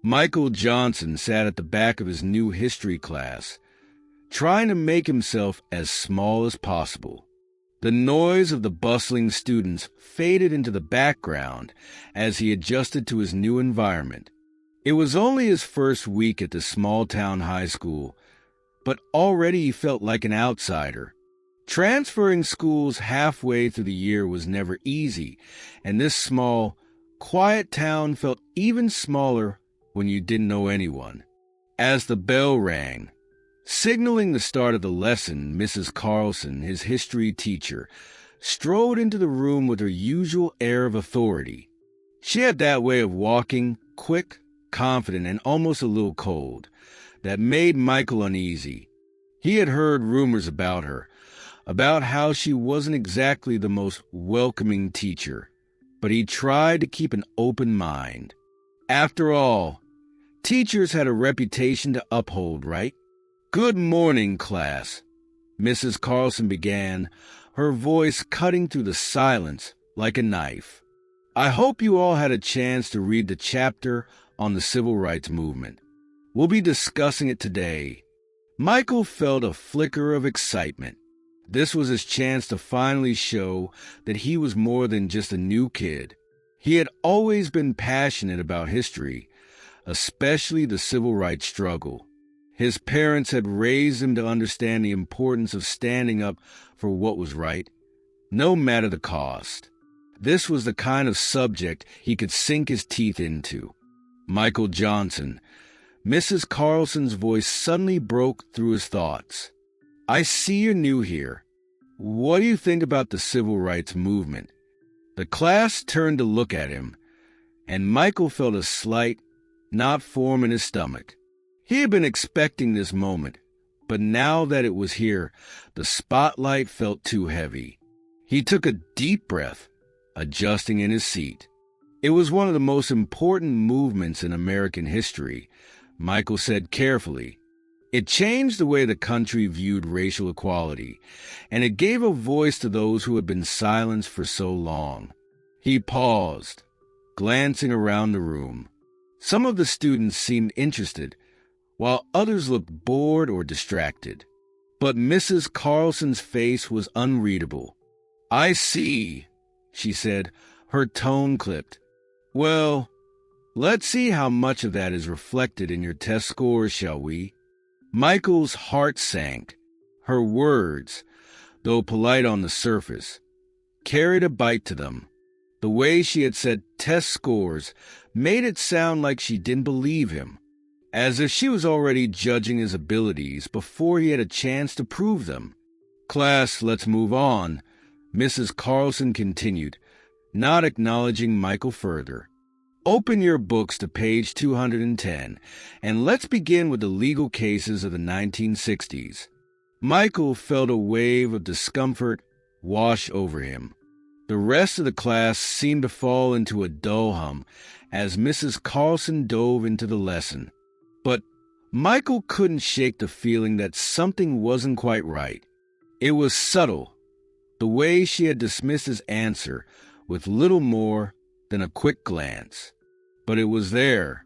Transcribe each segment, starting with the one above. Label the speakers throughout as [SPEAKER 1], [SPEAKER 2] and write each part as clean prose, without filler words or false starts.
[SPEAKER 1] Michael Johnson sat at the back of his new history class, trying to make himself as small as possible. The noise of the bustling students faded into the background as he adjusted to his new environment. It was only his first week at the small-town high school, but already he felt like an outsider. Transferring schools halfway through the year was never easy, and this small, quiet town felt even smaller when you didn't know anyone. As the bell rang, signaling the start of the lesson, Mrs. Carlson, his history teacher, strode into the room with her usual air of authority. She had that way of walking, quick, confident, and almost a little cold, that made Michael uneasy. He had heard rumors about her, about how she wasn't exactly the most welcoming teacher, but he tried to keep an open mind. After all, teachers had a reputation to uphold, right? "Good morning, class," Mrs. Carlson began, her voice cutting through the silence like a knife. "I hope you all had a chance to read the chapter on the civil rights movement. We'll be discussing it today." Michael felt a flicker of excitement. This was his chance to finally show that he was more than just a new kid. He had always been passionate about history, especially the civil rights struggle. His parents had raised him to understand the importance of standing up for what was right, no matter the cost. This was the kind of subject he could sink his teeth into. "Michael Johnson," Mrs. Carlson's voice suddenly broke through his thoughts. "I see you're new here. What do you think about the civil rights movement?" The class turned to look at him, and Michael felt a slight knot form in his stomach. He had been expecting this moment, but now that it was here, the spotlight felt too heavy. He took a deep breath, adjusting in his seat. It was one of the most important movements in American history, Michael said carefully. It changed the way the country viewed racial equality, and it gave a voice to those who had been silenced for so long. He paused, glancing around the room. Some of the students seemed interested, while others looked bored or distracted. But Mrs. Carlson's face was unreadable. "I see," she said, her tone clipped. "Well, let's see how much of that is reflected in your test scores, shall we?" Michael's heart sank. Her words, though polite on the surface, carried a bite to them. The way she had said test scores made it sound like she didn't believe him, as if she was already judging his abilities before he had a chance to prove them. "Class, let's move on," Mrs. Carlson continued, not acknowledging Michael further. "Open your books to page 210, and let's begin with the legal cases of the 1960s. Michael felt a wave of discomfort wash over him. The rest of the class seemed to fall into a dull hum as Mrs. Carlson dove into the lesson. But Michael couldn't shake the feeling that something wasn't quite right. It was subtle, the way she had dismissed his answer with little more than a quick glance. But it was there.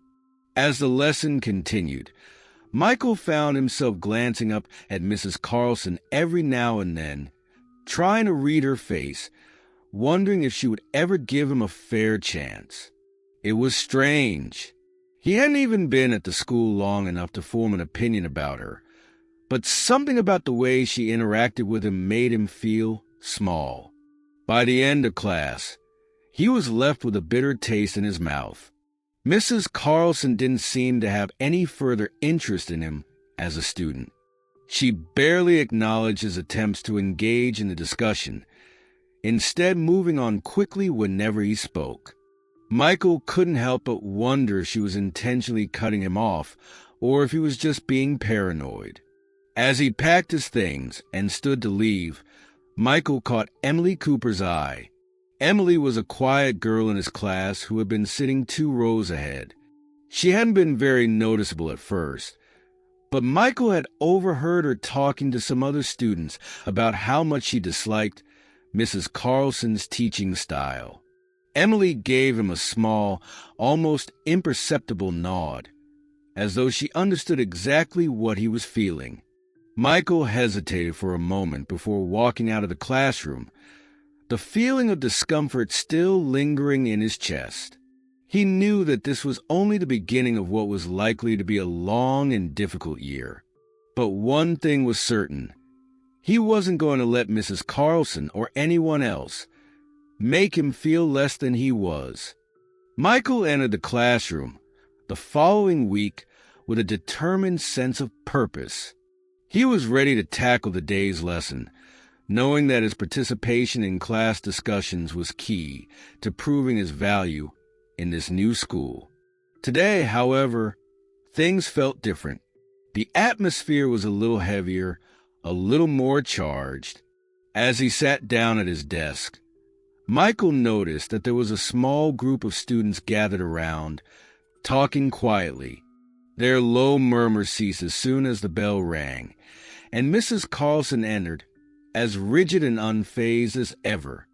[SPEAKER 1] As the lesson continued, Michael found himself glancing up at Mrs. Carlson every now and then, trying to read her face, wondering if she would ever give him a fair chance. It was strange. He hadn't even been at the school long enough to form an opinion about her, but something about the way she interacted with him made him feel small. By the end of class, he was left with a bitter taste in his mouth. Mrs. Carlson didn't seem to have any further interest in him as a student. She barely acknowledged his attempts to engage in the discussion, instead moving on quickly whenever he spoke. Michael couldn't help but wonder if she was intentionally cutting him off or if he was just being paranoid. As he packed his things and stood to leave, Michael caught Emily Cooper's eye. Emily was a quiet girl in his class who had been sitting 2 rows ahead. She hadn't been very noticeable at first, but Michael had overheard her talking to some other students about how much she disliked Mrs. Carlson's teaching style. Emily gave him a small, almost imperceptible nod, as though she understood exactly what he was feeling. Michael hesitated for a moment before walking out of the classroom, the feeling of discomfort still lingering in his chest. He knew that this was only the beginning of what was likely to be a long and difficult year. But one thing was certain. He wasn't going to let Mrs. Carlson or anyone else make him feel less than he was. Michael entered the classroom the following week with a determined sense of purpose. He was ready to tackle the day's lesson, knowing that his participation in class discussions was key to proving his value in this new school. Today, however, things felt different. The atmosphere was a little heavier, a little more charged. As he sat down at his desk, Michael noticed that there was a small group of students gathered around, talking quietly. Their low murmur ceased as soon as the bell rang, and Mrs. Carlson entered, as rigid and unfazed as ever.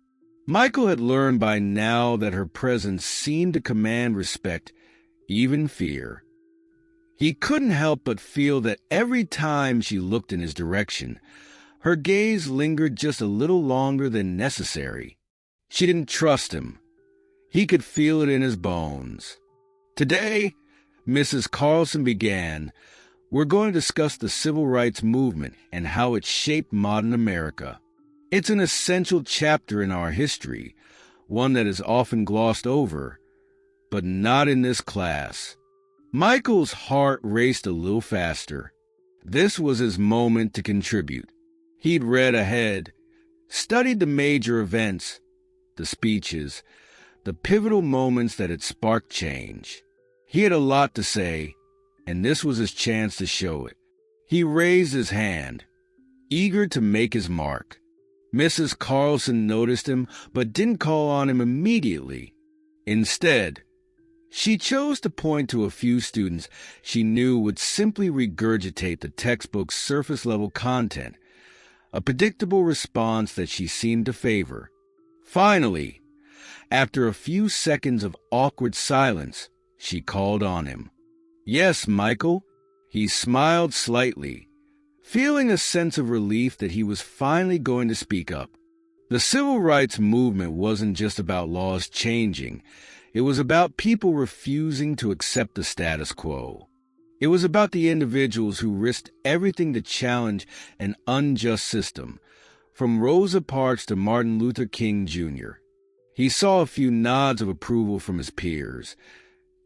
[SPEAKER 1] Michael had learned by now that her presence seemed to command respect, even fear. He couldn't help but feel that every time she looked in his direction, her gaze lingered just a little longer than necessary. She didn't trust him. He could feel it in his bones. Today, Mrs. Carlson began, we're going to discuss the civil rights movement and how it shaped modern America. It's an essential chapter in our history, one that is often glossed over, but not in this class. Michael's heart raced a little faster. This was his moment to contribute. He'd read ahead, studied the major events, the speeches, the pivotal moments that had sparked change. He had a lot to say, and this was his chance to show it. He raised his hand, eager to make his mark. Mrs. Carlson noticed him, but didn't call on him immediately. Instead, she chose to point to a few students she knew would simply regurgitate the textbook's surface-level content, a predictable response that she seemed to favor. Finally, after a few seconds of awkward silence, she called on him. "Yes, Michael." He smiled slightly, feeling a sense of relief that he was finally going to speak up. The civil rights movement wasn't just about laws changing. It was about people refusing to accept the status quo. It was about the individuals who risked everything to challenge an unjust system, from Rosa Parks to Martin Luther King Jr. He saw a few nods of approval from his peers,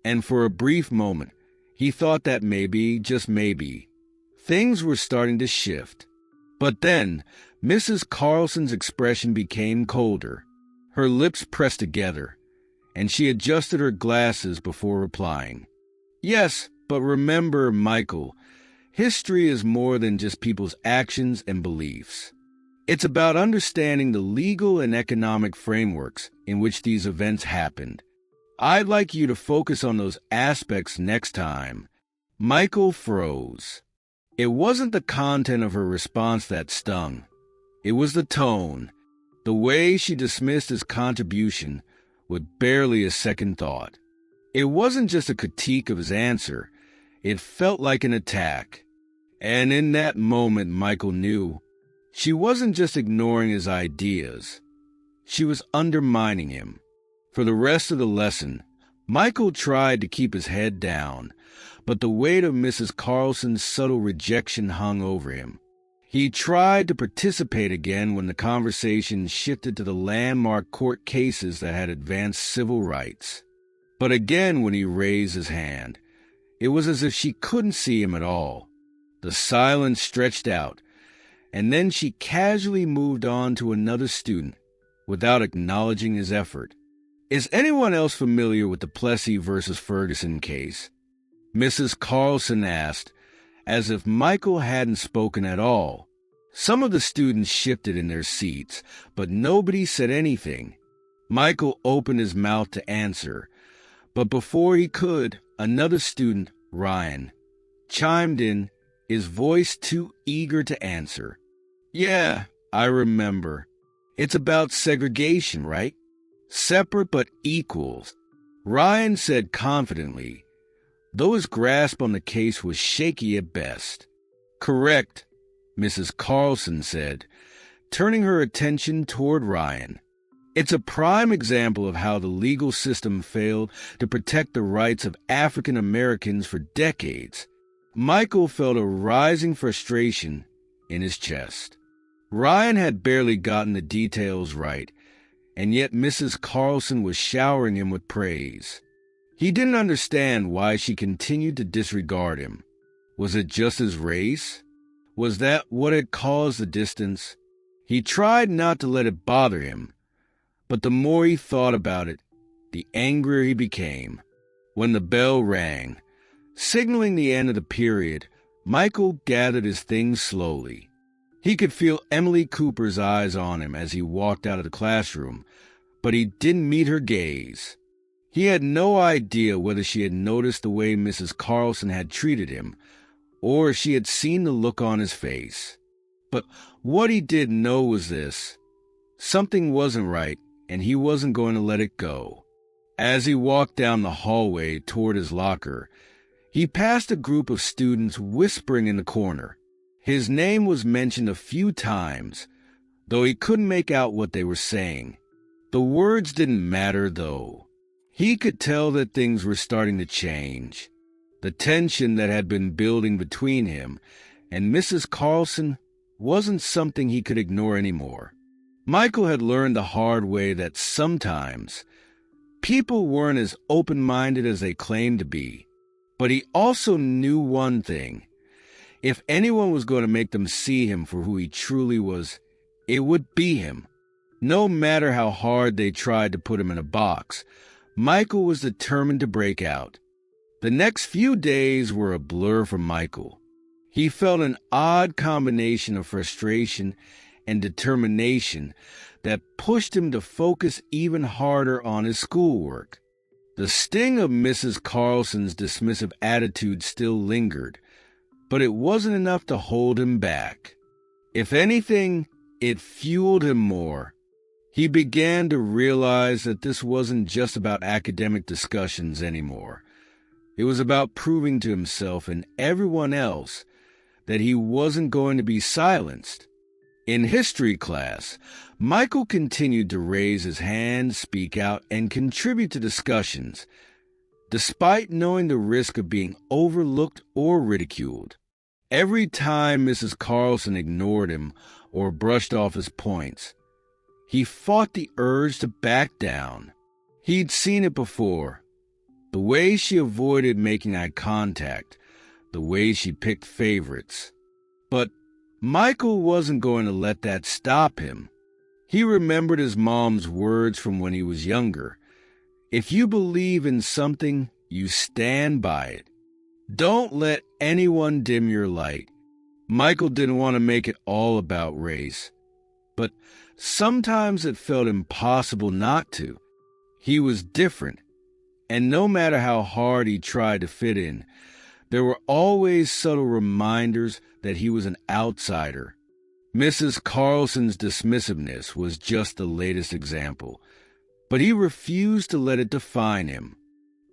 [SPEAKER 1] and for a brief moment, he thought that maybe, just maybe, things were starting to shift. But then, Mrs. Carlson's expression became colder. Her lips pressed together, and she adjusted her glasses before replying. "Yes, but remember, Michael, history is more than just people's actions and beliefs. It's about understanding the legal and economic frameworks in which these events happened. I'd like you to focus on those aspects next time." Michael froze. It wasn't the content of her response that stung. It was the tone, the way she dismissed his contribution with barely a second thought. It wasn't just a critique of his answer. It felt like an attack. And in that moment, Michael knew she wasn't just ignoring his ideas. She was undermining him. For the rest of the lesson, Michael tried to keep his head down, but the weight of Mrs. Carlson's subtle rejection hung over him. He tried to participate again when the conversation shifted to the landmark court cases that had advanced civil rights. But again, when he raised his hand, it was as if she couldn't see him at all. The silence stretched out, and then she casually moved on to another student without acknowledging his effort. "Is anyone else familiar with the Plessy versus Ferguson case?" Mrs. Carlson asked, as if Michael hadn't spoken at all. Some of the students shifted in their seats, but nobody said anything. Michael opened his mouth to answer, but before he could, another student, Ryan, chimed in, his voice too eager to answer. "Yeah, I remember. It's about segregation, right?" Separate but equals, Ryan said confidently, though his grasp on the case was shaky at best. Correct, Mrs. Carlson said, turning her attention toward Ryan. It's a prime example of how the legal system failed to protect the rights of African Americans for decades. Michael felt a rising frustration in his chest. Ryan had barely gotten the details right, and yet Mrs. Carlson was showering him with praise. He didn't understand why she continued to disregard him. Was it just his race? Was that what had caused the distance? He tried not to let it bother him, but the more he thought about it, the angrier he became. When the bell rang, signaling the end of the period, Michael gathered his things slowly. He could feel Emily Cooper's eyes on him as he walked out of the classroom, but he didn't meet her gaze. He had no idea whether she had noticed the way Mrs. Carlson had treated him, or she had seen the look on his face. But what he did know was this: something wasn't right, and he wasn't going to let it go. As he walked down the hallway toward his locker, he passed a group of students whispering in the corner. His name was mentioned a few times, though he couldn't make out what they were saying. The words didn't matter, though. He could tell that things were starting to change. The tension that had been building between him and Mrs. Carlson wasn't something he could ignore anymore. Michael had learned the hard way that sometimes people weren't as open-minded as they claimed to be. But he also knew one thing: if anyone was going to make them see him for who he truly was, it would be him. No matter how hard they tried to put him in a box, Michael was determined to break out. The next few days were a blur for Michael. He felt an odd combination of frustration and determination that pushed him to focus even harder on his schoolwork. The sting of Mrs. Carlson's dismissive attitude still lingered, but it wasn't enough to hold him back. If anything, it fueled him more. He began to realize that this wasn't just about academic discussions anymore. It was about proving to himself and everyone else that he wasn't going to be silenced. In history class, Michael continued to raise his hand, speak out, and contribute to discussions, despite knowing the risk of being overlooked or ridiculed. Every time Mrs. Carlson ignored him or brushed off his points, he fought the urge to back down. He'd seen it before. The way she avoided making eye contact, the way she picked favorites. But Michael wasn't going to let that stop him. He remembered his mom's words from when he was younger. If you believe in something, you stand by it. Don't let anyone dim your light. Michael didn't want to make it all about race, but sometimes it felt impossible not to. He was different, and no matter how hard he tried to fit in, there were always subtle reminders that he was an outsider. Mrs. Carlson's dismissiveness was just the latest example, but he refused to let it define him.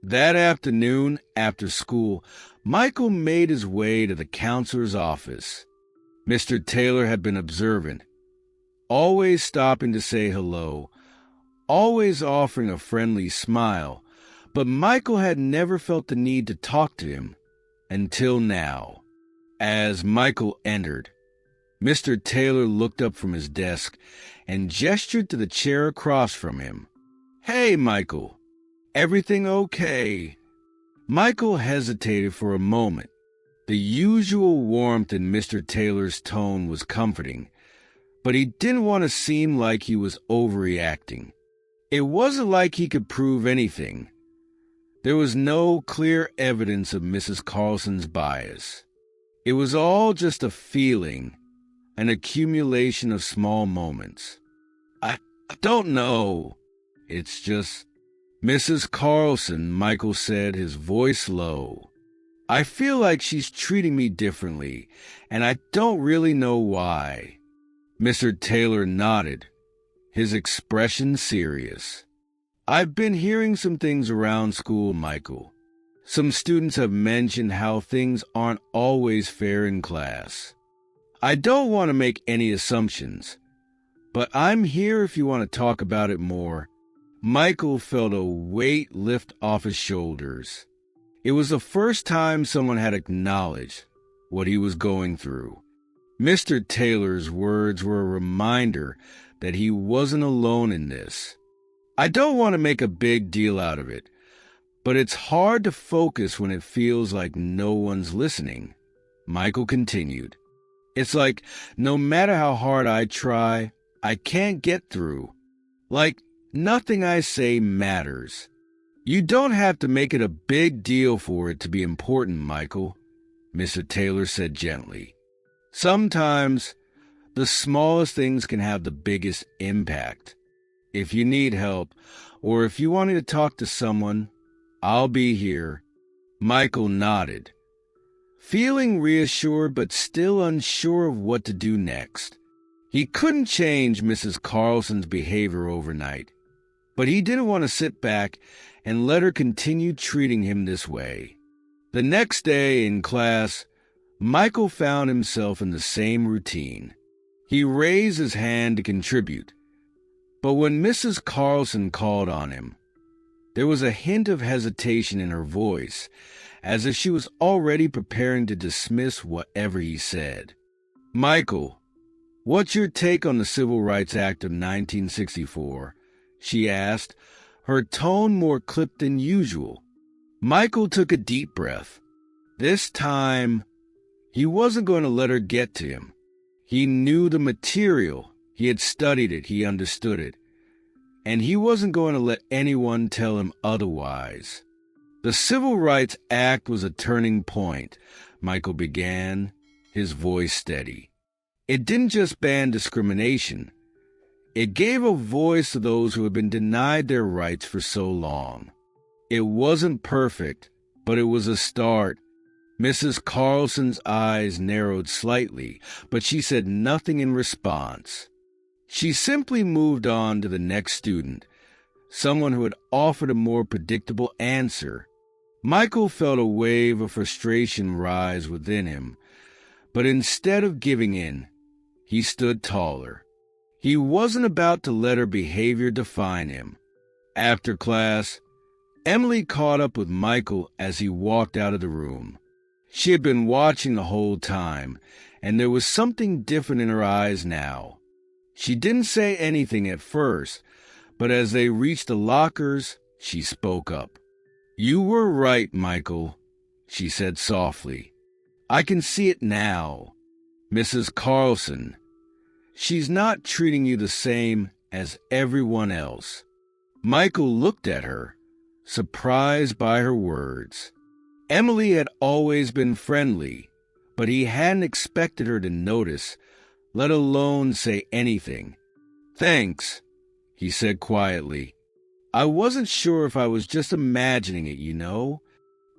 [SPEAKER 1] That afternoon, after school, Michael made his way to the counselor's office. Mr. Taylor had been observant, always stopping to say hello, always offering a friendly smile, but Michael had never felt the need to talk to him until now. As Michael entered, Mr. Taylor looked up from his desk and gestured to the chair across from him. "Hey, Michael, everything okay?" Michael hesitated for a moment. The usual warmth in Mr. Taylor's tone was comforting, but he didn't want to seem like he was overreacting. It wasn't like he could prove anything. There was no clear evidence of Mrs. Carlson's bias. It was all just a feeling, an accumulation of small moments. I don't know. It's just... Mrs. Carlson, Michael said, his voice low. I feel like she's treating me differently, and I don't really know why. Mr. Taylor nodded, his expression serious. I've been hearing some things around school, Michael. Some students have mentioned how things aren't always fair in class. I don't want to make any assumptions, but I'm here if you want to talk about it more. Michael felt a weight lift off his shoulders. It was the first time someone had acknowledged what he was going through. Mr. Taylor's words were a reminder that he wasn't alone in this. I don't want to make a big deal out of it, but it's hard to focus when it feels like no one's listening. Michael continued. It's like no matter how hard I try, I can't get through. Like nothing I say matters. You don't have to make it a big deal for it to be important, Michael, Mr. Taylor said gently. Sometimes the smallest things can have the biggest impact. If you need help, or if you want to talk to someone, I'll be here. Michael nodded, feeling reassured but still unsure of what to do next. He couldn't change Mrs. Carlson's behavior overnight, but he didn't want to sit back and let her continue treating him this way. The next day in class, Michael found himself in the same routine. He raised his hand to contribute, but when Mrs. Carlson called on him, there was a hint of hesitation in her voice, as if she was already preparing to dismiss whatever he said. Michael, what's your take on the Civil Rights Act of 1964? She asked, her tone more clipped than usual. Michael took a deep breath. This time, he wasn't going to let her get to him. He knew the material. He had studied it. He understood it. And he wasn't going to let anyone tell him otherwise. The Civil Rights Act was a turning point, Michael began, his voice steady. It didn't just ban discrimination. It gave a voice to those who had been denied their rights for so long. It wasn't perfect, but it was a start. Mrs. Carlson's eyes narrowed slightly, but she said nothing in response. She simply moved on to the next student, someone who had offered a more predictable answer. Michael felt a wave of frustration rise within him, but instead of giving in, he stood taller. He wasn't about to let her behavior define him. After class, Emily caught up with Michael as he walked out of the room. She had been watching the whole time, and there was something different in her eyes now. She didn't say anything at first, but as they reached the lockers, she spoke up. You were right, Michael, she said softly. I can see it now. Mrs. Carlson, she's not treating you the same as everyone else. Michael looked at her, surprised by her words. Emily had always been friendly, but he hadn't expected her to notice, let alone say anything. Thanks, he said quietly. I wasn't sure if I was just imagining it, you know.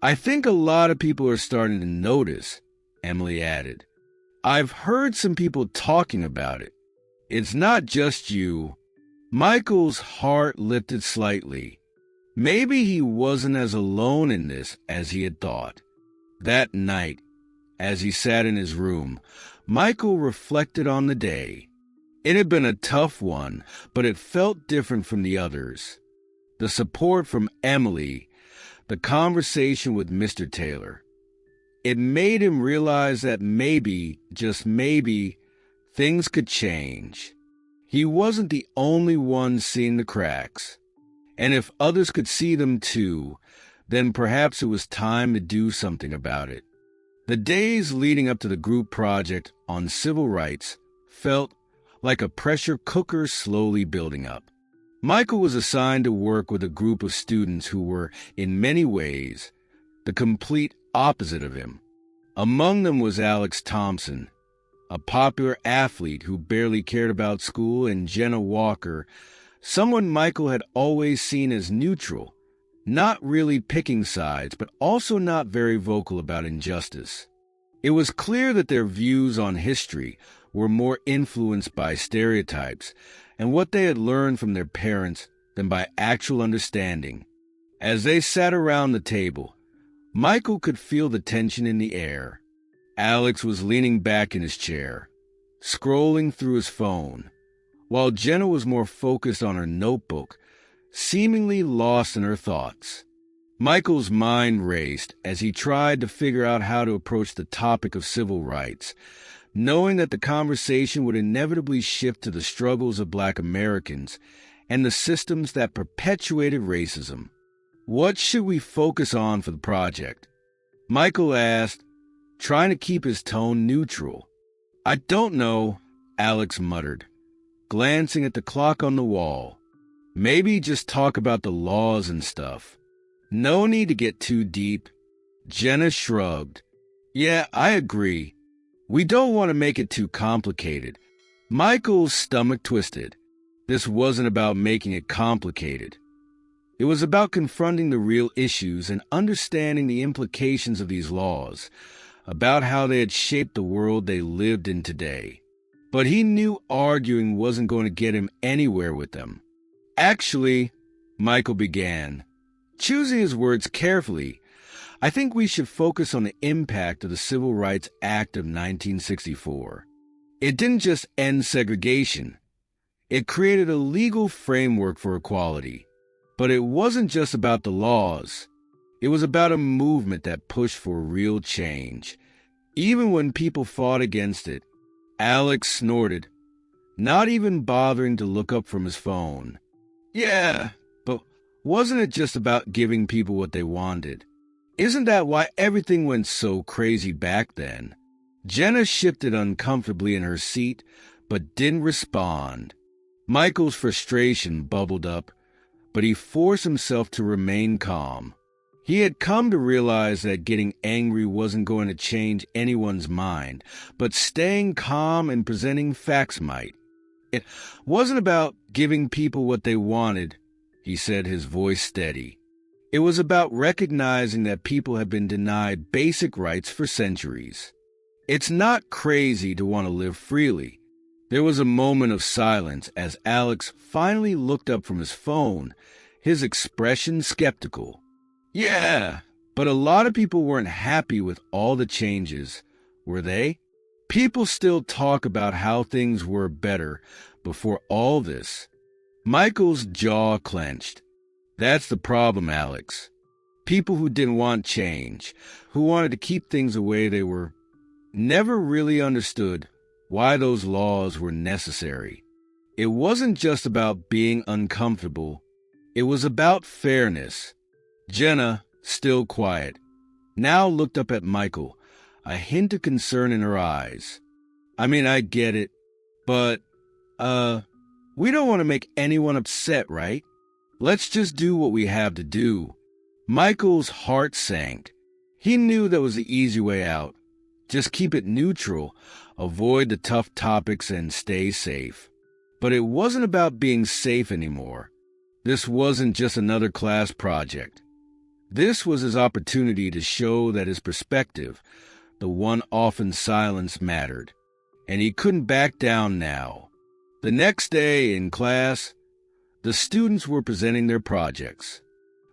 [SPEAKER 1] I think a lot of people are starting to notice, Emily added. I've heard some people talking about it. It's not just you. Michael's heart lifted slightly. Maybe he wasn't as alone in this as he had thought. That night, as he sat in his room, Michael reflected on the day. It had been a tough one, but it felt different from the others. The support from Emily, the conversation with Mr. Taylor. It made him realize that maybe, just maybe, things could change. He wasn't the only one seeing the cracks. And if others could see them too, then perhaps it was time to do something about it. The days leading up to the group project on civil rights felt like a pressure cooker slowly building up. Michael was assigned to work with a group of students who were, in many ways, the complete opposite of him. Among them was Alex Thompson, a popular athlete who barely cared about school, and Jenna Walker, someone Michael had always seen as neutral, not really picking sides, but also not very vocal about injustice. It was clear that their views on history were more influenced by stereotypes and what they had learned from their parents than by actual understanding. As they sat around the table, Michael could feel the tension in the air. Alex was leaning back in his chair, scrolling through his phone, while Jenna was more focused on her notebook, seemingly lost in her thoughts. Michael's mind raced as he tried to figure out how to approach the topic of civil rights, knowing that the conversation would inevitably shift to the struggles of Black Americans and the systems that perpetuated racism. What should we focus on for the project? Michael asked, trying to keep his tone neutral. I don't know, Alex muttered, glancing at the clock on the wall. Maybe just talk about the laws and stuff. No need to get too deep. Jenna shrugged. Yeah, I agree. We don't want to make it too complicated. Michael's stomach twisted. This wasn't about making it complicated. It was about confronting the real issues and understanding the implications of these laws, about how they had shaped the world they lived in today. But he knew arguing wasn't going to get him anywhere with them. Actually, Michael began, choosing his words carefully, I think we should focus on the impact of the Civil Rights Act of 1964. It didn't just end segregation. It created a legal framework for equality. But it wasn't just about the laws. It was about a movement that pushed for real change, even when people fought against it. Alex snorted, not even bothering to look up from his phone. Yeah, but wasn't it just about giving people what they wanted? Isn't that why everything went so crazy back then? Jenna shifted uncomfortably in her seat, but didn't respond. Michael's frustration bubbled up, but he forced himself to remain calm. He had come to realize that getting angry wasn't going to change anyone's mind, but staying calm and presenting facts might. It wasn't about giving people what they wanted, he said, his voice steady. It was about recognizing that people have been denied basic rights for centuries. It's not crazy to want to live freely. There was a moment of silence as Alex finally looked up from his phone, his expression skeptical. Yeah, but a lot of people weren't happy with all the changes, were they? People still talk about how things were better before all this. Michael's jaw clenched. That's the problem, Alex. People who didn't want change, who wanted to keep things the way they were, never really understood why those laws were necessary. It wasn't just about being uncomfortable. It was about fairness. Jenna, still quiet, now looked up at Michael, a hint of concern in her eyes. I mean, I get it, but, we don't want to make anyone upset, right? Let's just do what we have to do. Michael's heart sank. He knew that was the easy way out. Just keep it neutral, avoid the tough topics, and stay safe. But it wasn't about being safe anymore. This wasn't just another class project. This was his opportunity to show that his perspective, the one often silenced, mattered. And he couldn't back down now. The next day in class, the students were presenting their projects.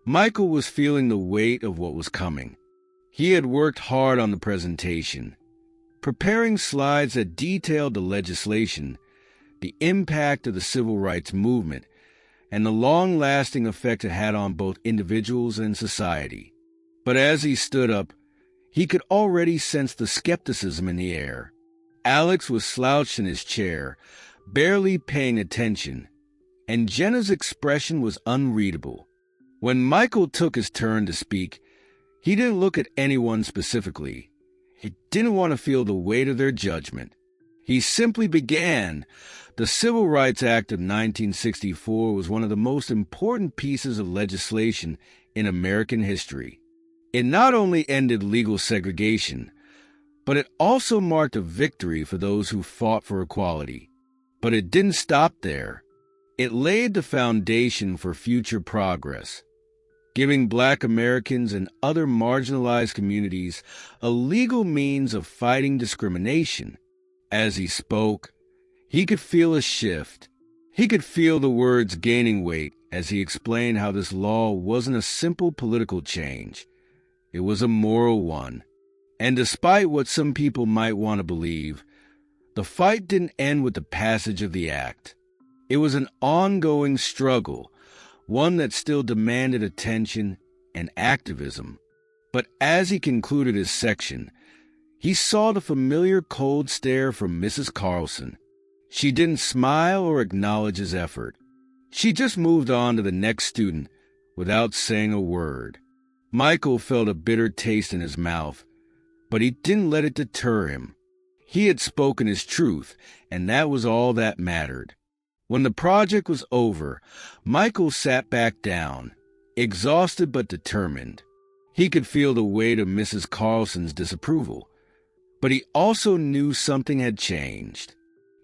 [SPEAKER 1] Michael was feeling the weight of what was coming. He had worked hard on the presentation, preparing slides that detailed the legislation, the impact of the civil rights movement, and the long-lasting effect it had on both individuals and society. But as he stood up, he could already sense the skepticism in the air. Alex was slouched in his chair, barely paying attention, and Jenna's expression was unreadable. When Michael took his turn to speak, he didn't look at anyone specifically. He didn't want to feel the weight of their judgment. He simply began. The Civil Rights Act of 1964 was one of the most important pieces of legislation in American history. It not only ended legal segregation, but it also marked a victory for those who fought for equality. But it didn't stop there. It laid the foundation for future progress, giving Black Americans and other marginalized communities a legal means of fighting discrimination. As he spoke, he could feel a shift. He could feel the words gaining weight, as he explained how this law wasn't a simple political change. It was a moral one. And despite what some people might want to believe, the fight didn't end with the passage of the act. It was an ongoing struggle, one that still demanded attention and activism. But as he concluded his section, he saw the familiar cold stare from Mrs. Carlson. She didn't smile or acknowledge his effort. She just moved on to the next student without saying a word. Michael felt a bitter taste in his mouth, but he didn't let it deter him. He had spoken his truth, and that was all that mattered. When the project was over, Michael sat back down, exhausted but determined. He could feel the weight of Mrs. Carlson's disapproval, but he also knew something had changed.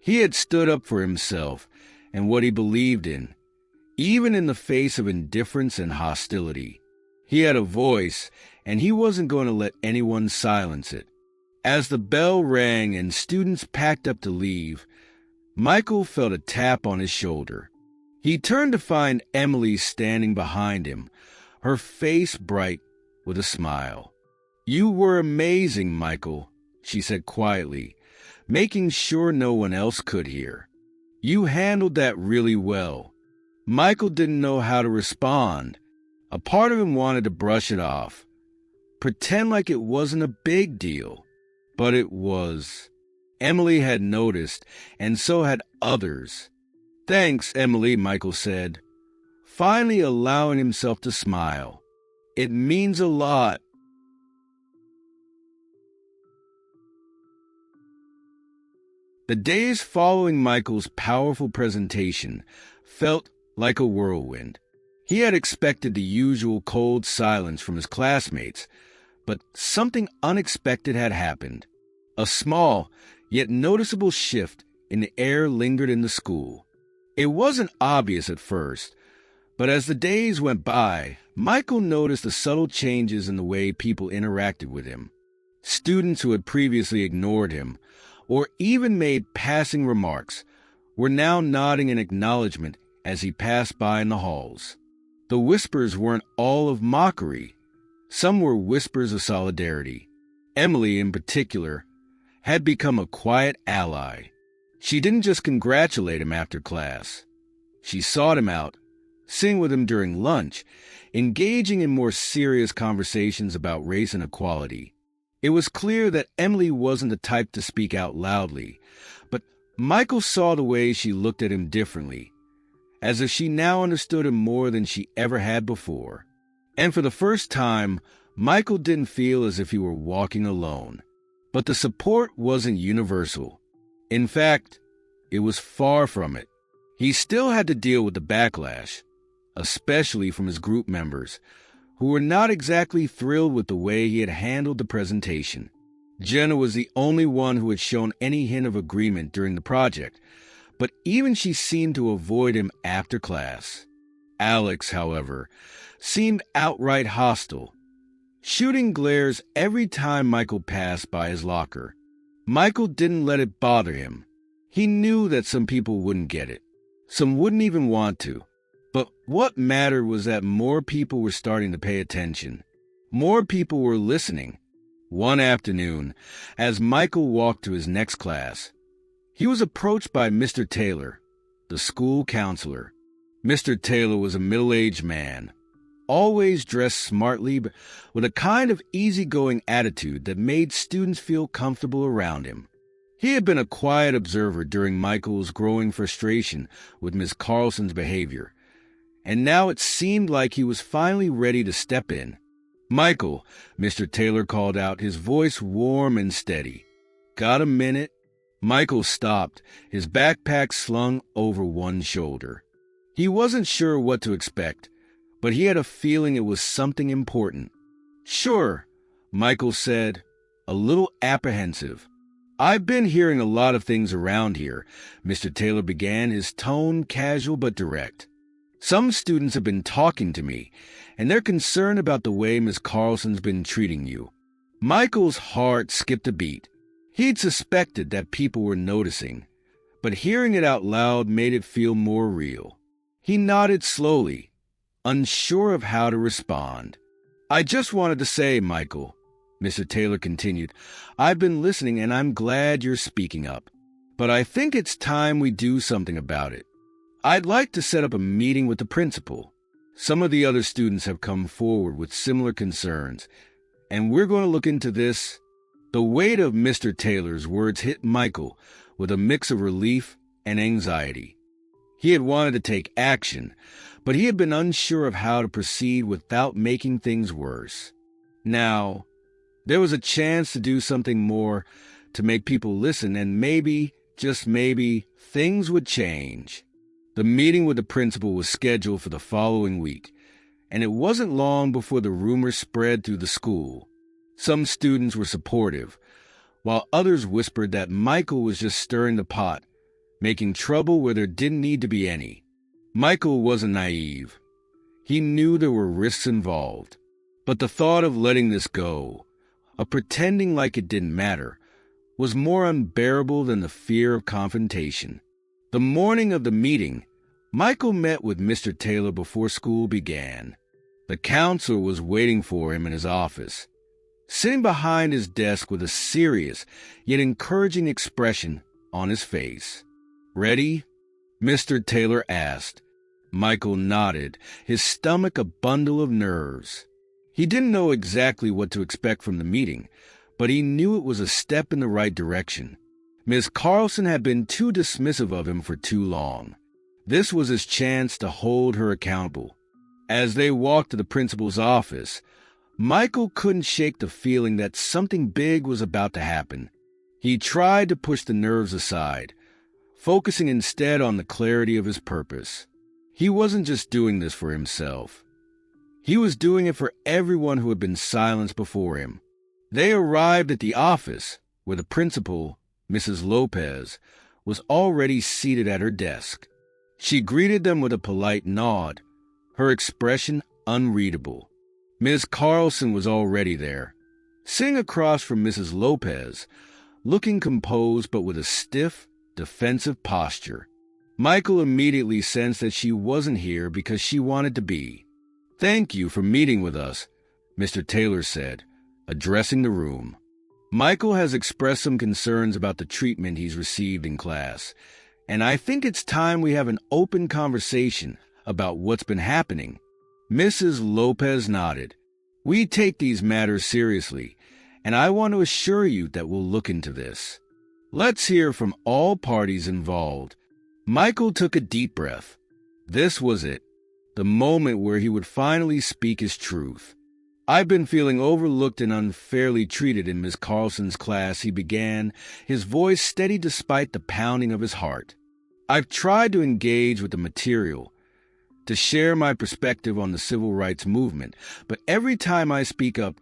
[SPEAKER 1] He had stood up for himself and what he believed in, even in the face of indifference and hostility. He had a voice, and he wasn't going to let anyone silence it. As the bell rang and students packed up to leave, Michael felt a tap on his shoulder. He turned to find Emily standing behind him, her face bright with a smile. "You were amazing, Michael," she said quietly, making sure no one else could hear. "You handled that really well." Michael didn't know how to respond. A part of him wanted to brush it off, pretend like it wasn't a big deal. But it was. Emily had noticed, and so had others. "Thanks, Emily," Michael said, finally allowing himself to smile. "It means a lot." The days following Michael's powerful presentation felt like a whirlwind. He had expected the usual cold silence from his classmates, but something unexpected had happened. A small, yet noticeable shift in the air lingered in the school. It wasn't obvious at first, but as the days went by, Michael noticed the subtle changes in the way people interacted with him. Students who had previously ignored him, or even made passing remarks, were now nodding in acknowledgement as he passed by in the halls. The whispers weren't all of mockery. Some were whispers of solidarity. Emily, in particular, had become a quiet ally. She didn't just congratulate him after class. She sought him out, sitting with him during lunch, engaging in more serious conversations about race and equality. It was clear that Emily wasn't the type to speak out loudly, but Michael saw the way she looked at him differently, as if she now understood him more than she ever had before. And for the first time, Michael didn't feel as if he were walking alone. But the support wasn't universal. In fact, it was far from it. He still had to deal with the backlash, especially from his group members, who were not exactly thrilled with the way he had handled the presentation. Jenna was the only one who had shown any hint of agreement during the project, but even she seemed to avoid him after class. Alex, however, seemed outright hostile, shooting glares every time Michael passed by his locker. Michael didn't let it bother him. He knew that some people wouldn't get it. Some wouldn't even want to. But what mattered was that more people were starting to pay attention. More people were listening. One afternoon, as Michael walked to his next class, he was approached by Mr. Taylor, the school counselor. Mr. Taylor was a middle-aged man, always dressed smartly, but with a kind of easygoing attitude that made students feel comfortable around him. He had been a quiet observer during Michael's growing frustration with Miss Carlson's behavior, and now it seemed like he was finally ready to step in. "Michael," Mr. Taylor called out, his voice warm and steady. "Got a minute?" Michael stopped, his backpack slung over one shoulder. He wasn't sure what to expect, but he had a feeling it was something important. "Sure," Michael said, a little apprehensive. "I've been hearing a lot of things around here," Mr. Taylor began, his tone casual but direct. "Some students have been talking to me, and they're concerned about the way Miss Carlson's been treating you." Michael's heart skipped a beat. He'd suspected that people were noticing, but hearing it out loud made it feel more real. He nodded slowly, unsure of how to respond. "I just wanted to say, Michael," Mr. Taylor continued, "I've been listening and I'm glad you're speaking up. But I think it's time we do something about it. I'd like to set up a meeting with the principal. Some of the other students have come forward with similar concerns, and we're going to look into this." The weight of Mr. Taylor's words hit Michael with a mix of relief and anxiety. He had wanted to take action, but he had been unsure of how to proceed without making things worse. Now, there was a chance to do something more to make people listen, and maybe, just maybe, things would change. The meeting with the principal was scheduled for the following week, and it wasn't long before the rumor spread through the school. Some students were supportive, while others whispered that Michael was just stirring the pot, making trouble where there didn't need to be any. Michael wasn't naive. He knew there were risks involved, but the thought of letting this go, of pretending like it didn't matter, was more unbearable than the fear of confrontation. The morning of the meeting, Michael met with Mr. Taylor before school began. The counselor was waiting for him in his office, sitting behind his desk with a serious yet encouraging expression on his face. "Ready?" Mr. Taylor asked. Michael nodded, his stomach a bundle of nerves. He didn't know exactly what to expect from the meeting, but he knew it was a step in the right direction. Miss Carlson had been too dismissive of him for too long. This was his chance to hold her accountable. As they walked to the principal's office, Michael couldn't shake the feeling that something big was about to happen. He tried to push the nerves aside, focusing instead on the clarity of his purpose. He wasn't just doing this for himself. He was doing it for everyone who had been silenced before him. They arrived at the office, where the principal, Mrs. Lopez, was already seated at her desk. She greeted them with a polite nod, her expression unreadable. Ms. Carlson was already there, sitting across from Mrs. Lopez, looking composed but with a stiff, defensive posture. Michael immediately sensed that she wasn't here because she wanted to be. "Thank you for meeting with us," Mr. Taylor said, addressing the room. "Michael has expressed some concerns about the treatment he's received in class, and I think it's time we have an open conversation about what's been happening." Mrs. Lopez nodded. "We take these matters seriously, and I want to assure you that we'll look into this. Let's hear from all parties involved." Michael took a deep breath. This was it, the moment where he would finally speak his truth. "I've been feeling overlooked and unfairly treated in Miss Carlson's class," he began, his voice steady despite the pounding of his heart. "I've tried to engage with the material, to share my perspective on the civil rights movement, but every time I speak up,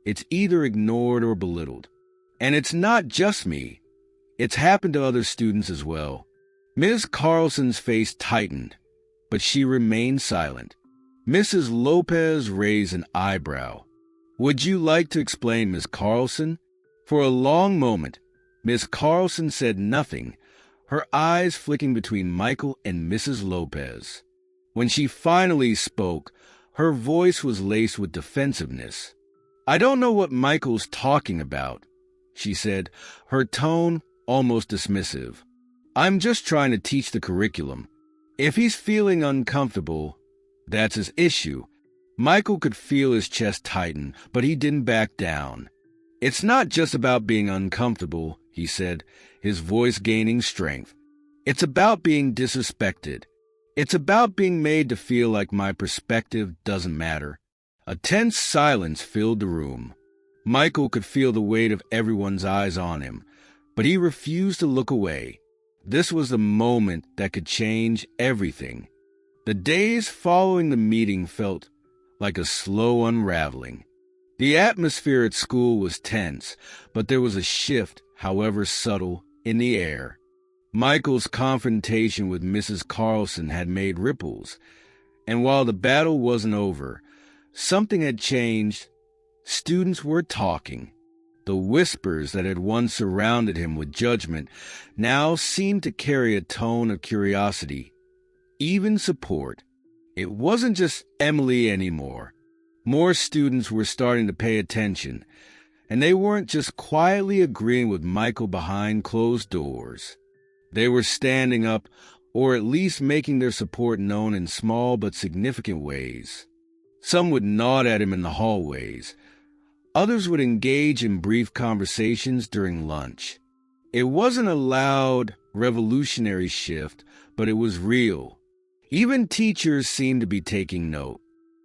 [SPEAKER 1] it's either ignored or belittled. And it's not just me. It's happened to other students as well." Ms. Carlson's face tightened, but she remained silent. Mrs. Lopez raised an eyebrow. "Would you like to explain, Miss Carlson?" For a long moment, Miss Carlson said nothing, her eyes flicking between Michael and Mrs. Lopez. When she finally spoke, her voice was laced with defensiveness. "I don't know what Michael's talking about," she said, her tone almost dismissive. "I'm just trying to teach the curriculum. If he's feeling uncomfortable, that's his issue." Michael could feel his chest tighten, but he didn't back down. "It's not just about being uncomfortable," he said, his voice gaining strength. "It's about being disrespected. It's about being made to feel like my perspective doesn't matter." A tense silence filled the room. Michael could feel the weight of everyone's eyes on him, but he refused to look away. This was the moment that could change everything. The days following the meeting felt like a slow unraveling. The atmosphere at school was tense, but there was a shift, however subtle, in the air. Michael's confrontation with Mrs. Carlson had made ripples, and while the battle wasn't over, something had changed. Students were talking. The whispers that had once surrounded him with judgment now seemed to carry a tone of curiosity. even support. It wasn't just Emily anymore. More students were starting to pay attention, and they weren't just quietly agreeing with Michael behind closed doors. They were standing up, or at least making their support known in small but significant ways. Some would nod at him in the hallways. Others would engage in brief conversations during lunch. It wasn't a loud, revolutionary shift, but it was real. Even teachers seemed to be taking note.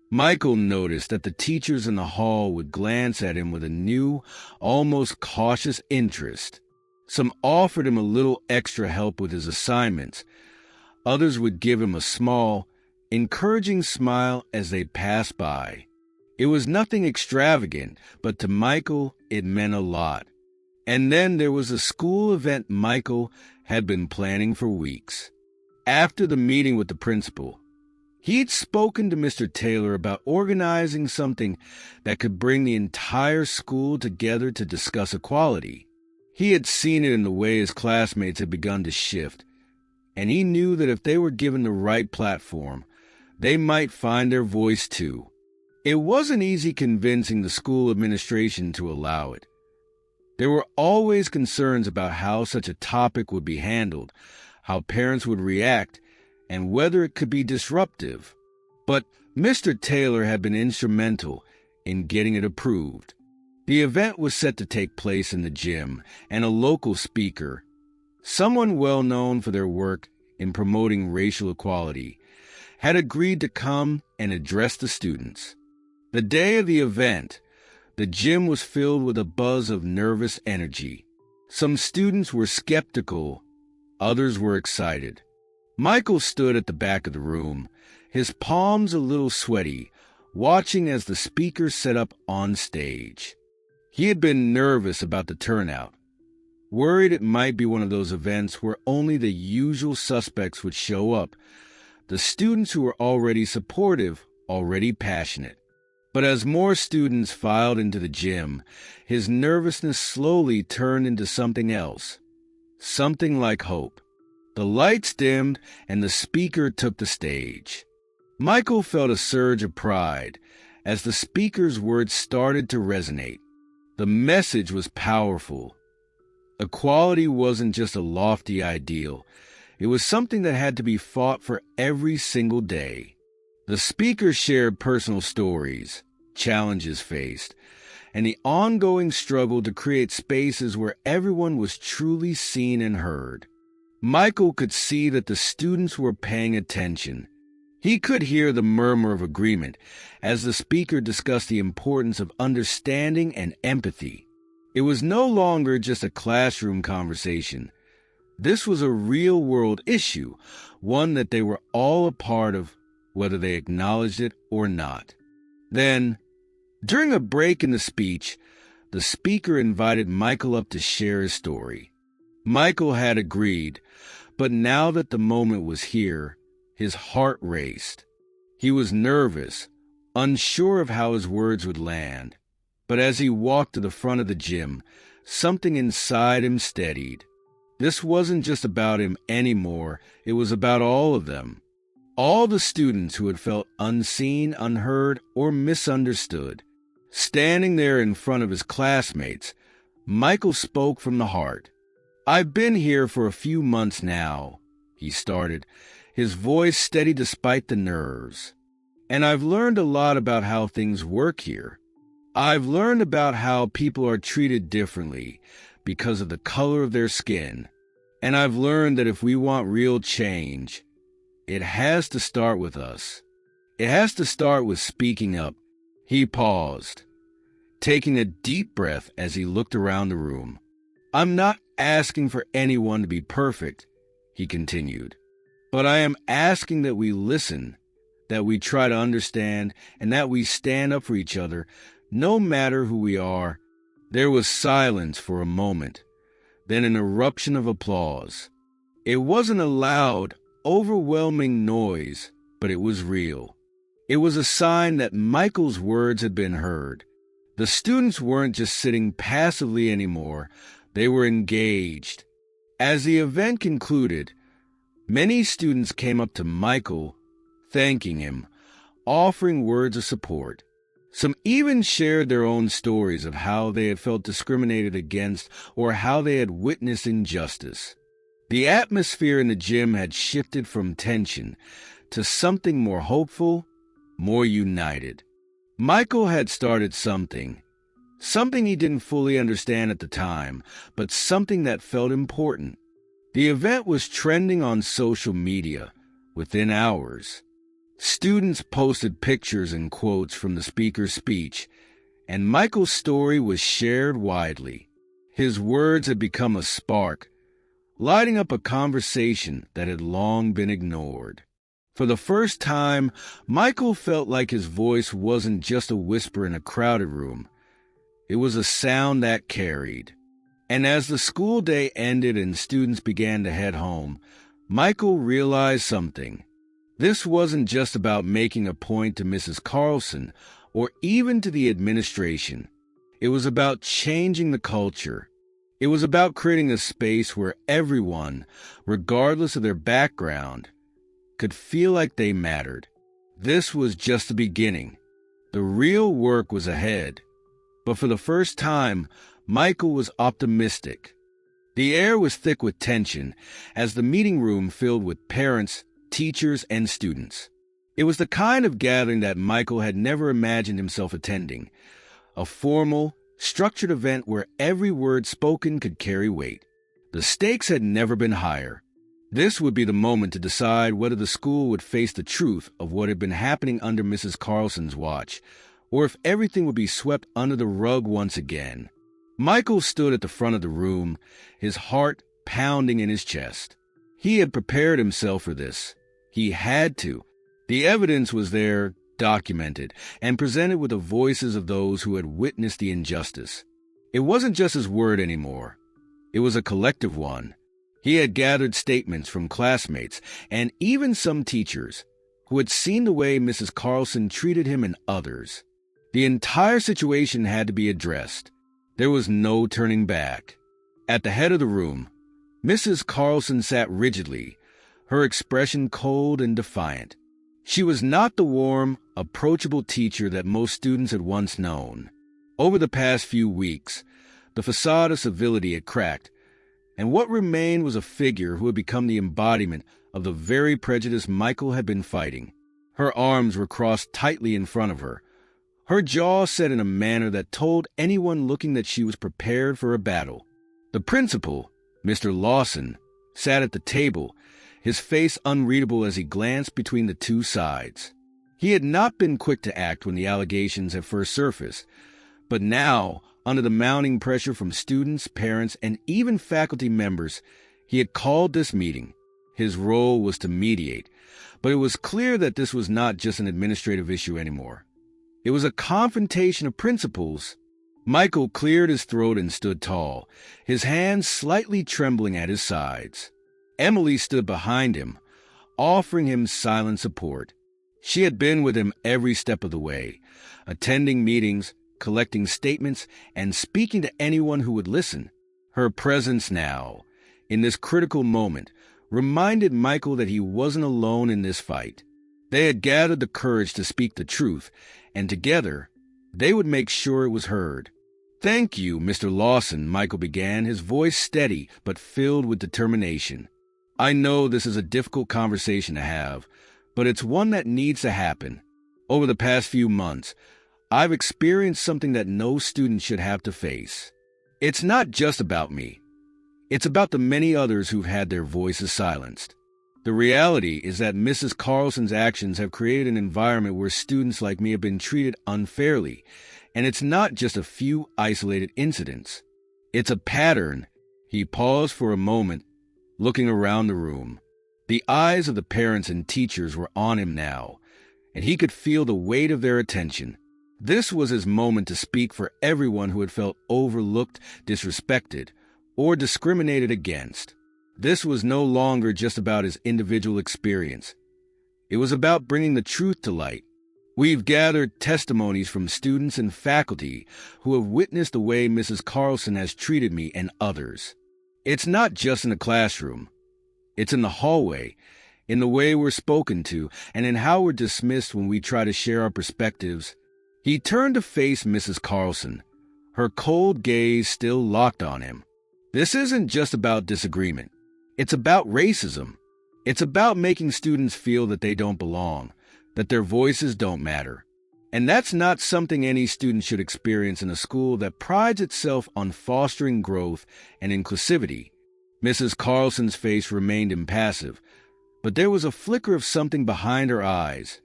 [SPEAKER 1] Michael noticed that the teachers in the hall would glance at him with a new, almost cautious interest. Some offered him a little extra help with his assignments. Others would give him a small, encouraging smile as they passed by. It was nothing extravagant, but to Michael, it meant a lot. And then there was a school event Michael had been planning for weeks. After the meeting with the principal, he'd spoken to Mr. Taylor about organizing something that could bring the entire school together to discuss equality. He had seen it in the way his classmates had begun to shift, and he knew that if they were given the right platform, they might find their voice too. It wasn't easy convincing the school administration to allow it. There were always concerns about how such a topic would be handled, how parents would react, and whether it could be disruptive. But Mr. Taylor had been instrumental in getting it approved. The event was set to take place in the gym, and a local speaker, someone well known for their work in promoting racial equality, had agreed to come and address the students. The day of the event, the gym was filled with a buzz of nervous energy. Some students were skeptical, others were excited. Michael stood at the back of the room, his palms a little sweaty, watching as the speaker set up on stage. He had been nervous about the turnout, worried it might be one of those events where only the usual suspects would show up, the students who were already supportive, already passionate. But as more students filed into the gym, his nervousness slowly turned into something else, something like hope. The lights dimmed, and the speaker took the stage. Michael felt a surge of pride as the speaker's words started to resonate. The message was powerful. Equality wasn't just a lofty ideal. It was something that had to be fought for every single day. The speaker shared personal stories, challenges faced, and the ongoing struggle to create spaces where everyone was truly seen and heard. Michael could see that the students were paying attention. He could hear the murmur of agreement as the speaker discussed the importance of understanding and empathy. It was no longer just a classroom conversation. This was a real-world issue, one that they were all a part of, whether they acknowledged it or not. Then, during a break in the speech, the speaker invited Michael up to share his story. Michael had agreed, but now that the moment was here, his heart raced. He was nervous, unsure of how his words would land. But as he walked to the front of the gym, something inside him steadied. This wasn't just about him anymore, it was about all of them. All the students who had felt unseen, unheard, or misunderstood. Standing there in front of his classmates, Michael spoke from the heart. "I've been here for a few months now," he started, his voice steady despite the nerves. "And I've learned a lot about how things work here. I've learned about how people are treated differently because of the color of their skin. And I've learned that if we want real change, it has to start with us. It has to start with speaking up." He paused, taking a deep breath as he looked around the room. "I'm not asking for anyone to be perfect," he continued, "but I am asking that we listen, that we try to understand, and that we stand up for each other, no matter who we are." There was silence for a moment, then an eruption of applause. It wasn't a loud, overwhelming noise, but it was real. It was a sign that Michael's words had been heard. The students weren't just sitting passively anymore, they were engaged. As the event concluded, Many students came up to Michael, thanking him, offering words of support. Some even shared their own stories of how they had felt discriminated against or how they had witnessed injustice. The atmosphere in the gym had shifted from tension to something more hopeful, more united. Michael had started something he didn't fully understand at the time, but something that felt important. The event was trending on social media within hours. Students posted pictures and quotes from the speaker's speech, and Michael's story was shared widely. His words had become a spark, lighting up a conversation that had long been ignored. For the first time, Michael felt like his voice wasn't just a whisper in a crowded room. It was a sound that carried. And as the school day ended and students began to head home, Michael realized something. This wasn't just about making a point to Mrs. Carlson or even to the administration. It was about changing the culture. It was about creating a space where everyone, regardless of their background, could feel like they mattered. This was just the beginning. The real work was ahead. But for the first time, Michael was optimistic. The air was thick with tension as the meeting room filled with parents, teachers, and students. It was the kind of gathering that Michael had never imagined himself attending, a formal, structured event where every word spoken could carry weight. The stakes had never been higher. This would be the moment to decide whether the school would face the truth of what had been happening under Mrs. Carlson's watch, or if everything would be swept under the rug once again. Michael stood at the front of the room, his heart pounding in his chest. He had prepared himself for this. He had to. The evidence was there, documented, and presented with the voices of those who had witnessed the injustice. It wasn't just his word anymore. It was a collective one. He had gathered statements from classmates and even some teachers who had seen the way Mrs. Carlson treated him and others. The entire situation had to be addressed. There was no turning back. At the head of the room, Mrs. Carlson sat rigidly, her expression cold and defiant. She was not the warm, approachable teacher that most students had once known. Over the past few weeks, the facade of civility had cracked, and what remained was a figure who had become the embodiment of the very prejudice Michael had been fighting. Her arms were crossed tightly in front of her, her jaw set in a manner that told anyone looking that she was prepared for a battle. The principal, Mr. Lawson, sat at the table, his face unreadable as he glanced between the two sides. He had not been quick to act when the allegations had first surfaced, but now, under the mounting pressure from students, parents, and even faculty members, he had called this meeting. His role was to mediate, but it was clear that this was not just an administrative issue anymore. It was a confrontation of principles. Michael cleared his throat and stood tall, his hands slightly trembling at his sides. Emily stood behind him, offering him silent support. She had been with him every step of the way, attending meetings, collecting statements, and speaking to anyone who would listen. Her presence now, in this critical moment, reminded Michael that he wasn't alone in this fight. They had gathered the courage to speak the truth, and together, they would make sure it was heard. "Thank you, Mr. Lawson," Michael began, his voice steady but filled with determination. "I know this is a difficult conversation to have, but it's one that needs to happen. Over the past few months, I've experienced something that no student should have to face. It's not just about me. It's about the many others who've had their voices silenced. The reality is that Mrs. Carlson's actions have created an environment where students like me have been treated unfairly, and it's not just a few isolated incidents. It's a pattern." He paused for a moment, looking around the room. The eyes of the parents and teachers were on him now, and he could feel the weight of their attention. This was his moment to speak for everyone who had felt overlooked, disrespected, or discriminated against. This was no longer just about his individual experience. It was about bringing the truth to light. "We've gathered testimonies from students and faculty who have witnessed the way Mrs. Carlson has treated me and others. It's not just in the classroom. It's in the hallway, in the way we're spoken to, and in how we're dismissed when we try to share our perspectives. He turned to face Mrs. Carlson, her cold gaze still locked on him. This isn't just about disagreement. It's about racism. It's about making students feel that they don't belong, that their voices don't matter. And that's not something any student should experience in a school that prides itself on fostering growth and inclusivity. Mrs. Carlson's face remained impassive, but there was a flicker of something behind her eyes,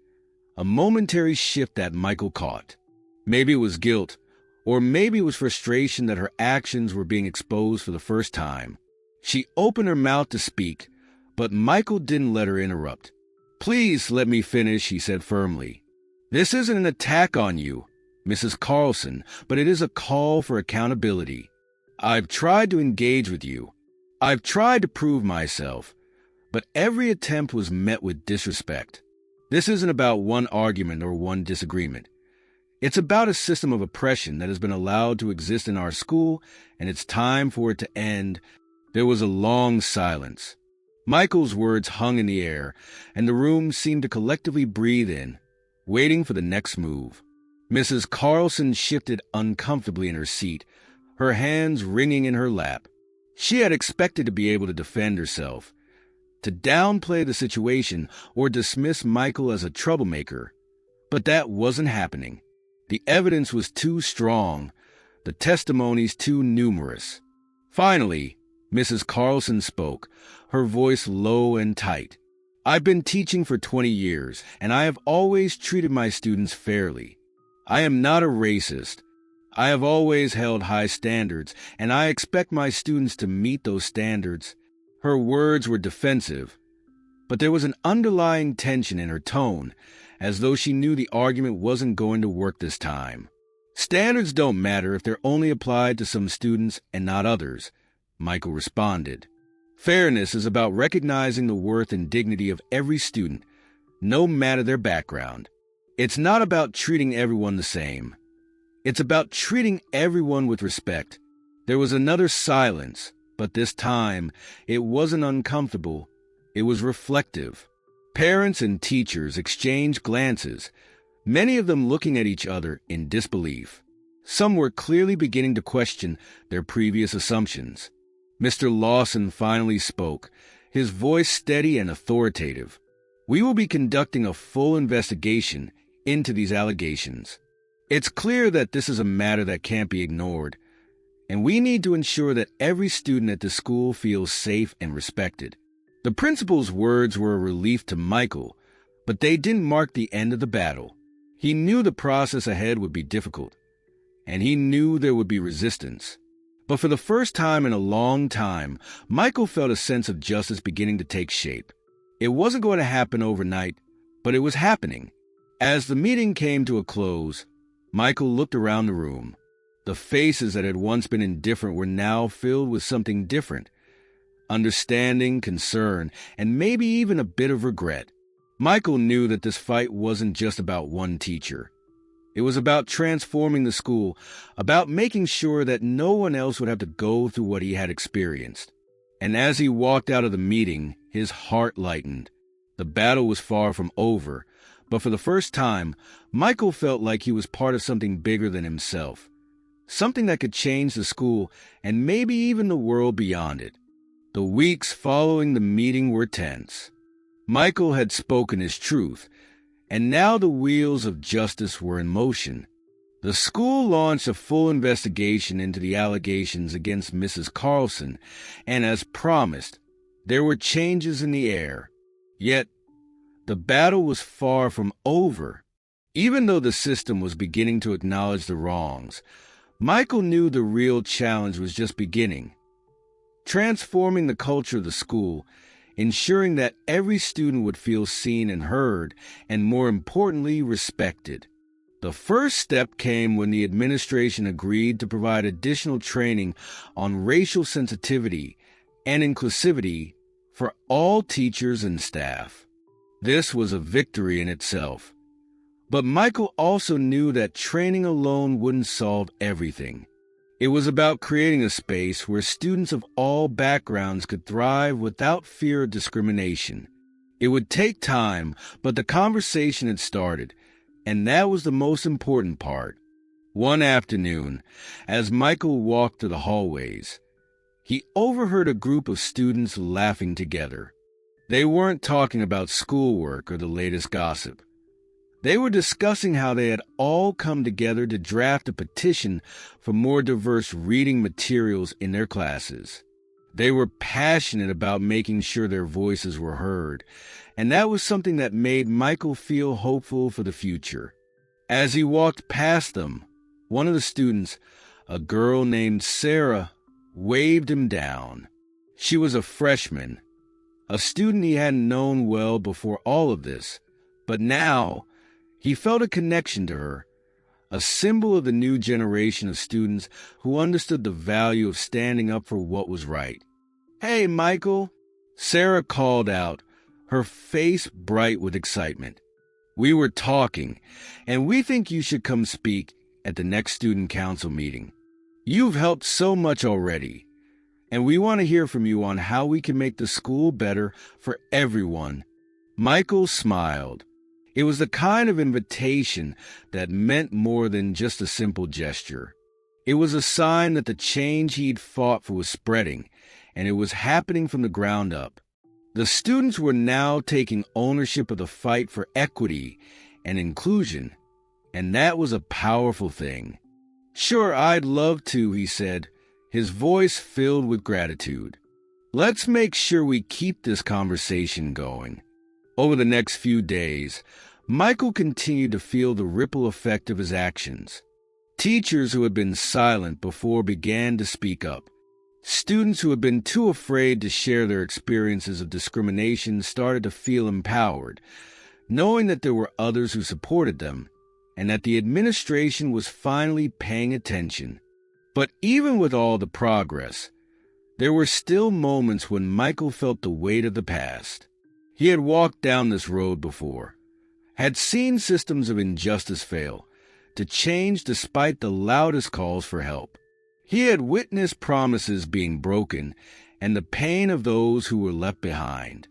[SPEAKER 1] a momentary shift that Michael caught. Maybe it was guilt, or maybe it was frustration that her actions were being exposed for the first time. She opened her mouth to speak, but Michael didn't let her interrupt. "Please let me finish," he said firmly. "This isn't an attack on you, Mrs. Carlson, but it is a call for accountability. I've tried to engage with you. I've tried to prove myself, but every attempt was met with disrespect. This isn't about one argument or one disagreement. It's about a system of oppression that has been allowed to exist in our school, and it's time for it to end." There was a long silence. Michael's words hung in the air, and the room seemed to collectively breathe in, waiting for the next move. Mrs. Carlson shifted uncomfortably in her seat, her hands wringing in her lap. She had expected to be able to defend herself, to downplay the situation or dismiss Michael as a troublemaker, but that wasn't happening. The evidence was too strong, the testimonies too numerous. Finally, Mrs. Carlson spoke, her voice low and tight. "I've been teaching for 20 years, and I have always treated my students fairly. I am not a racist. I have always held high standards, and I expect my students to meet those standards." Her words were defensive, but there was an underlying tension in her tone, as though she knew the argument wasn't going to work this time. "Standards don't matter if they're only applied to some students and not others," Michael responded. "Fairness is about recognizing the worth and dignity of every student, no matter their background. It's not about treating everyone the same. It's about treating everyone with respect." There was another silence, but this time it wasn't uncomfortable. It was reflective. Parents and teachers exchanged glances, many of them looking at each other in disbelief. Some were clearly beginning to question their previous assumptions. Mr. Lawson finally spoke, his voice steady and authoritative. "We will be conducting a full investigation into these allegations. It's clear that this is a matter that can't be ignored, and we need to ensure that every student at the school feels safe and respected." The principal's words were a relief to Michael, but they didn't mark the end of the battle. He knew the process ahead would be difficult, and he knew there would be resistance. But for the first time in a long time, Michael felt a sense of justice beginning to take shape. It wasn't going to happen overnight, but it was happening. As the meeting came to a close, Michael looked around the room. The faces that had once been indifferent were now filled with something different: understanding, concern, and maybe even a bit of regret. Michael knew that this fight wasn't just about one teacher. It was about transforming the school, about making sure that no one else would have to go through what he had experienced. And as he walked out of the meeting, his heart lightened. The battle was far from over, but for the first time, Michael felt like he was part of something bigger than himself, something that could change the school and maybe even the world beyond it. The weeks following the meeting were tense. Michael had spoken his truth, and now the wheels of justice were in motion. The school launched a full investigation into the allegations against Mrs. Carlson, and as promised, there were changes in the air. Yet, the battle was far from over. Even though the system was beginning to acknowledge the wrongs, Michael knew the real challenge was just beginning. Transforming the culture of the school, ensuring that every student would feel seen and heard, and more importantly, respected. The first step came when the administration agreed to provide additional training on racial sensitivity and inclusivity for all teachers and staff. This was a victory in itself. But Michael also knew that training alone wouldn't solve everything. It was about creating a space where students of all backgrounds could thrive without fear of discrimination. It would take time, but the conversation had started, and that was the most important part. One afternoon, as Michael walked through the hallways, he overheard a group of students laughing together. They weren't talking about schoolwork or the latest gossip. They were discussing how they had all come together to draft a petition for more diverse reading materials in their classes. They were passionate about making sure their voices were heard, and that was something that made Michael feel hopeful for the future. As he walked past them, one of the students, a girl named Sarah, waved him down. She was a freshman, a student he hadn't known well before all of this, but now he felt a connection to her, a symbol of the new generation of students who understood the value of standing up for what was right. "Hey, Michael," Sarah called out, her face bright with excitement. "We were talking, and we think you should come speak at the next student council meeting. You've helped so much already, and we want to hear from you on how we can make the school better for everyone." Michael smiled. It was the kind of invitation that meant more than just a simple gesture. It was a sign that the change he'd fought for was spreading, and it was happening from the ground up. The students were now taking ownership of the fight for equity and inclusion, and that was a powerful thing. "Sure, I'd love to," he said, his voice filled with gratitude. "Let's make sure we keep this conversation going." Over the next few days, Michael continued to feel the ripple effect of his actions. Teachers who had been silent before began to speak up. Students who had been too afraid to share their experiences of discrimination started to feel empowered, knowing that there were others who supported them, and that the administration was finally paying attention. But even with all the progress, there were still moments when Michael felt the weight of the past. He had walked down this road before, had seen systems of injustice fail to change despite the loudest calls for help. He had witnessed promises being broken and the pain of those who were left behind.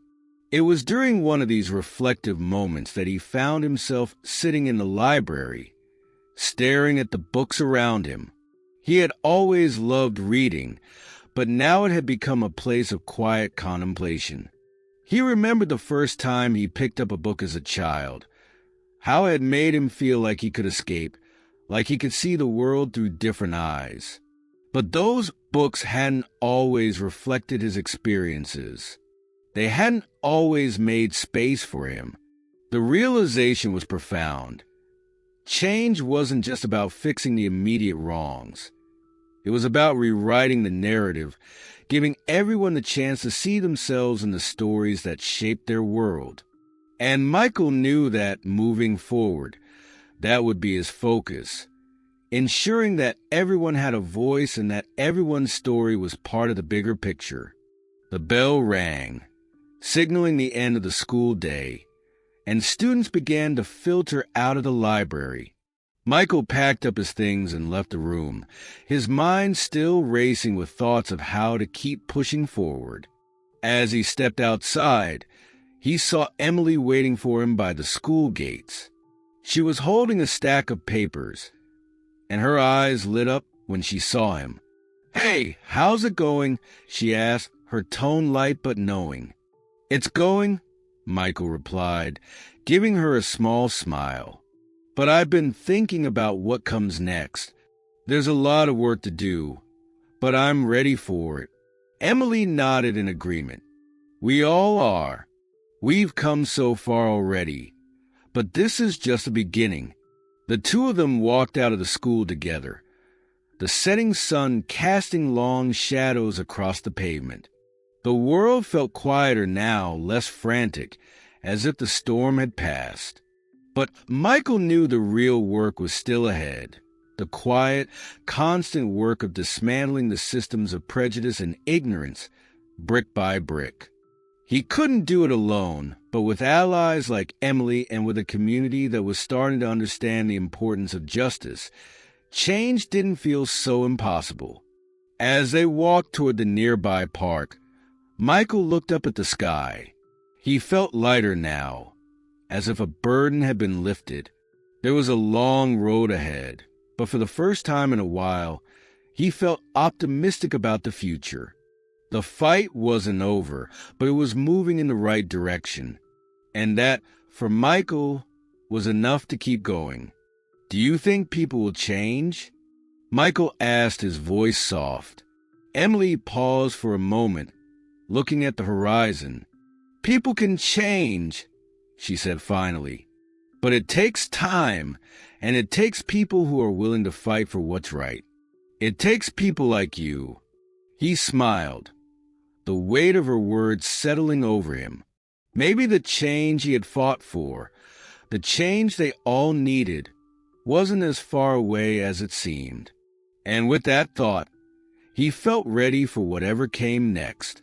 [SPEAKER 1] It was during one of these reflective moments that he found himself sitting in the library, staring at the books around him. He had always loved reading, but now it had become a place of quiet contemplation. He remembered the first time he picked up a book as a child, how it had made him feel like he could escape, like he could see the world through different eyes. But those books hadn't always reflected his experiences. They hadn't always made space for him. The realization was profound. Change wasn't just about fixing the immediate wrongs. It was about rewriting the narrative, giving everyone the chance to see themselves in the stories that shaped their world. And Michael knew that, moving forward, that would be his focus, ensuring that everyone had a voice and that everyone's story was part of the bigger picture. The bell rang, signaling the end of the school day, and students began to filter out of the library. Michael packed up his things and left the room, his mind still racing with thoughts of how to keep pushing forward. As he stepped outside, he saw Emily waiting for him by the school gates. She was holding a stack of papers, and her eyes lit up when she saw him. "Hey, how's it going?" she asked, her tone light but knowing. "It's going," Michael replied, giving her a small smile. "But I've been thinking about what comes next. There's a lot of work to do, but I'm ready for it." Emily nodded in agreement. "We all are. We've come so far already, but this is just the beginning." The two of them walked out of the school together, the setting sun casting long shadows across the pavement. The world felt quieter now, less frantic, as if the storm had passed. But Michael knew the real work was still ahead, the quiet, constant work of dismantling the systems of prejudice and ignorance, brick by brick. He couldn't do it alone, but with allies like Emily and with a community that was starting to understand the importance of justice, change didn't feel so impossible. As they walked toward the nearby park, Michael looked up at the sky. He felt lighter now, as if a burden had been lifted. There was a long road ahead, but for the first time in a while, he felt optimistic about the future. The fight wasn't over, but it was moving in the right direction. And that, for Michael, was enough to keep going. "Do you think people will change?" Michael asked, his voice soft. Emily paused for a moment, looking at the horizon. "People can change," she said finally. "But it takes time, and it takes people who are willing to fight for what's right. It takes people like you." He smiled, the weight of her words settling over him. Maybe the change he had fought for, the change they all needed, wasn't as far away as it seemed. And with that thought, he felt ready for whatever came next.